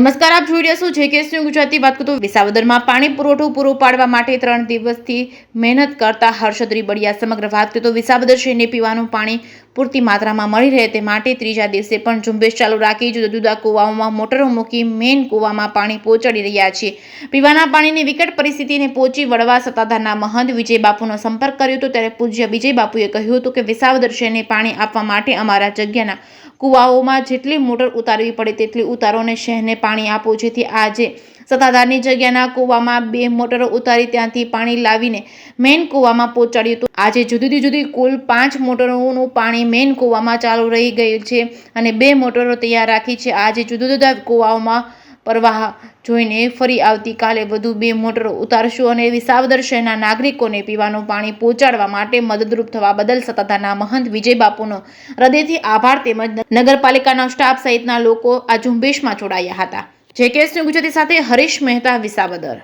નમસ્કાર, આપ જોઈ રહ્યા છો જેકેએસ ન્યૂઝ ગુજરાતી. વાત કરતો વિસાવદરમાં પાણી પુરવઠો પૂરો પાડવા માટે 3 દિવસથી મહેનત કરતા હર્ષદ રીબડિયા. સમગ્ર વાત કરતો વિસાવદર શહેરને પીવાનું પાણી પૂરતી માત્રામાં મળી રહે તે માટે ત્રીજા દિવસે પણ ઝુંબેશ ચાલુ રાખી જુદા જુદા કૂવાઓમાં મોટરો મૂકી મેઇન કૂવામાં પાણી પહોંચાડી રહ્યા છે. પીવાના પાણીની વિકટ પરિસ્થિતિને પહોંચી વળવા સત્તાધારના મહંત વિજય બાપુનો સંપર્ક કર્યો હતો. ત્યારે પૂજ્ય વિજય બાપુએ કહ્યું હતું કે વિસાવદર શહેરને પાણી આપવા માટે અમારા જગ્યાના કૂવાઓમાં જેટલી મોટર ઉતારવી પડે તેટલી ઉતારો અને શહેરને પાણી આપો, જેથી આજે સત્તાધારની જગ્યાના કૂવામાં 2 મોટરો ઉતારી ત્યાંથી પાણી લાવીને મેઇન કૂવામાં પહોંચાડ્યું હતું. આજે જુદી કુલ 5 મોટરોનું પાણી મેઇન કૂવામાં ચાલુ રહી ગયેલ છે અને 2 મોટરો તૈયાર રાખી છે. આજે જુદા કૂવાઓમાં પ્રવાહ જોઈને ફરી આવતીકાલે વધુ 2 મોટરો ઉતારશું અને વિસાવદર શહેરના નાગરિકોને પીવાનું પાણી પહોંચાડવા માટે મદદરૂપ થવા બદલ સત્તાધારના મહંત વિજય બાપુનો હૃદયથી આભાર તેમજ નગરપાલિકાના સ્ટાફ સહિતના લોકો આ ઝુંબેશમાં જોડાયા હતા. જેકેએસ ન્યૂઝ ગુજરાતી સાથે હરીશ મહેતા, વિસાવદર.